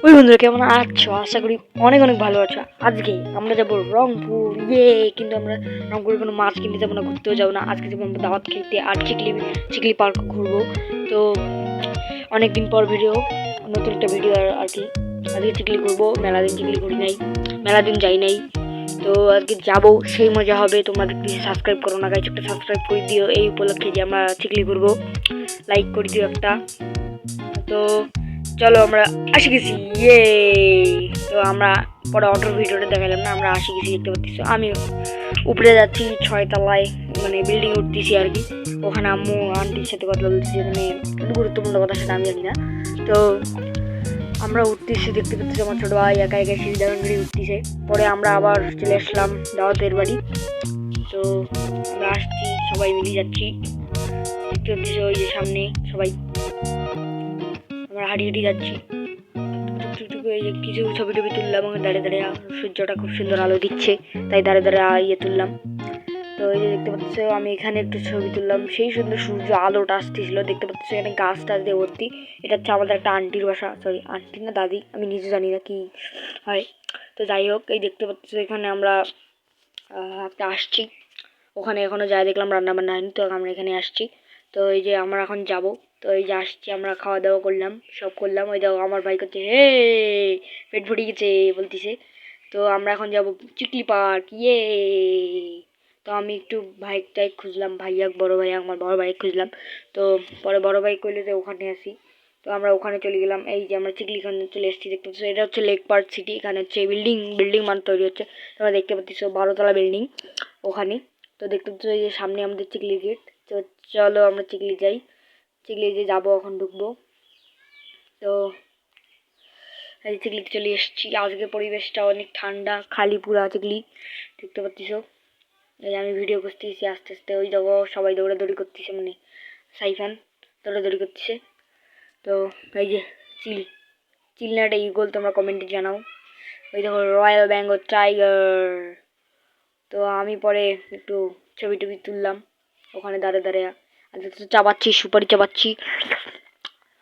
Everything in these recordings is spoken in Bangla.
ওই বন্ধুরা কেমন আছো? আশা করি অনেক অনেক ভালো আছো। আজকে আমরা যাবো রংপুর। কিন্তু আমরা রংপুরে কোনো মাছ কিনতে যাবো না, ঘুরতেও যাবো না। আজকে যাবো আমরা দাওয়াত খেতে আর চিকলি পার্ক ঘুরবো। তো অনেকদিন পর ভিডিও, নতুন একটা ভিডিও আর কি। আজকে চিকলি ঘুরবো, মেলা দিন চিকলি ঘুরি নাই, মেলা দিন যাই নাই। তো আজকে যাবো, সেই মজা হবে। তোমাদের প্লিজ সাবস্ক্রাইব করো না গাইজ, একটা সাবস্ক্রাইব করে দিও এই উপলক্ষে যে আমরা চিকলি ঘুরবো। লাইক করে দিও একটা। তো চলো আমরা আসি গেছি। তো আমরা পরে অটোর ভিডিওটা দেখালাম না, আমরা আসি গেছি দেখতে পাচ্ছি। আমি উপরে যাচ্ছি 6 তলায়, মানে বিল্ডিং উঠতেছি আর কি। ওখানে আম্মু আন্টির সাথে কথা বলতেছি, মানে গুরুত্বপূর্ণ কথা সেটা আমি জানি না। তো আমরা উঠতেছি, দেখতে পাচ্ছি আমার ছোট ভাই একা একা সিঁড়ি দাঁড়িয়ে উঠতেছে। পরে আমরা আবার চলে আসলাম দাওয়াতের বাড়ি। তো আমরা আসছি, সবাই মিলে যাচ্ছি, দেখতে পাচ্ছি ওই যে সামনে সবাই আমরা হাঁটি হাঁটি যাচ্ছি। কিছু ছবি টবি তুললাম, দাঁড়িয়ে দাঁড়িয়ে সূর্যটা খুব সুন্দর আলো দিচ্ছে, তাই দাঁড়িয়ে দাঁড়িয়ে তুললাম। তো এই যে দেখতে পাচ্ছ আমি এখানে একটু ছবি তুললাম, সেই সুন্দর সূর্য আলোটা আসতেছিল। দেখতে পাচ্ছ এখানে গাছ টাছ দিয়ে ভর্তি। এটা হচ্ছে আমাদের একটা আন্টির বাসা, সরি আন্টি না দাদি, আমি নিজে জানি না কি হয়। তো যাই হোক, এই দেখতে পাচ্ছ এখানে আমরা একটা আসছি। ওখানে এখনো যাই দেখলাম রান্না বান্না হয়নি, তো আমরা এখানে আসছি। তো এই যে আমরা এখন যাব। তো এই যে আসছি, আমরা খাওয়া দাওয়া করলাম, সব করলাম। ওই দেখো আমার ভাই করছে হে, পেট ভরে গেছে বলতেছে। তো আমরা এখন যাব চিকলি পার্ক। তো আমি একটু ভাইটাই খুঁজলাম, বড় ভাই, আমার বড় ভাই খুঁজলাম। তো পরে বড় ভাই কইলে যে ওখানে আসি। তো আমরা ওখানে চলে গেলাম। এই যে আমরা চিকলিখানে চলে এসেছি, দেখতে পাচ্ছ এটা হচ্ছে লেক পার্ক সিটি। এখানে হচ্ছে বিল্ডিং মান তৈরি হচ্ছে, তোমরা দেখতে পাচ্ছ 12 তলা বিল্ডিং ওখানে। তো দেখতে পাচ্ছ এই যে সামনে আমাদের চিকলি গেট। তো চলো আমরা চিকলি যাই, চিকলি যে যাবো, এখন ঢুকবো। তো এই চিকলিতে চলে এসেছি। আজকে পরিবেশটা অনেক ঠান্ডা, খালি পুরা চিকলি, দেখতে পাচ্ছ। এই আমি ভিডিও করতেছি আস্তে আস্তে, ওই দেখো সবাই দৌড়াদৌড়ি করতেছে, মানে সাইফান দৌড়াদৌড়ি করতেছে। তো এই যে চিল না একটা ইগল, তোমরা কমেন্টে জানাও। ওই দেখো রয়্যাল বেঙ্গল টাইগার। তো আমি পরে একটু ছবি টবি তুললাম ওখানে দাঁড়িয়ে দাঁড়িয়ে। আজকে তো চাবাচ্ছি, সুপারি চাবাচ্ছি।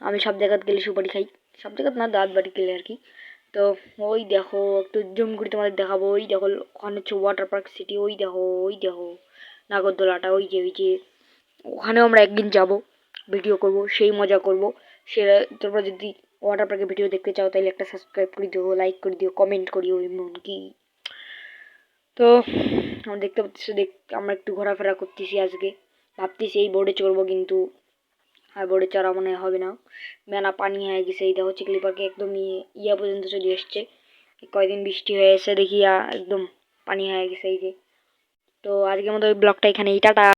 আমি সব জায়গায় গেলে সুপারি খাই, সব জায়গায় না, দাঁত বাড়ি গেলে আর কি। তো ওই দেখো একটু জুম করে তোমাদের দেখাবো। ওই দেখো ওখানে হচ্ছে ওয়াটার পার্ক সিটি। ওই দেখো নাগরদোলাটা, ওই যে ওখানেও আমরা একদিন যাব, ভিডিও করব, সেই মজা করব। সে তোমরা যদি ওয়াটার পার্কের ভিডিও দেখতে চাও তাহলে একটা সাবস্ক্রাইব করে দিও, লাইক করে দিও, কমেন্ট করিও এমন কি। তো আমরা দেখতে পাচ্ছি, আমরা একটু ঘোরাফেরা করতেছি আজকে। ভাবতেছি এই বোর্ডে চড়বো, কিন্তু আর বোর্ডে চড়া মনে হবে না, মেলা পানি হয়ে গেছে। এই দেখো চিকলি পার্কে একদম ইয়া পর্যন্ত চলে এসছে। কয়দিন বৃষ্টি হয়ে এসে দেখি একদম পানি হয়ে গেছে এই যে। তো আজকের মতো ওই ব্লগটা এখানে, টাটা।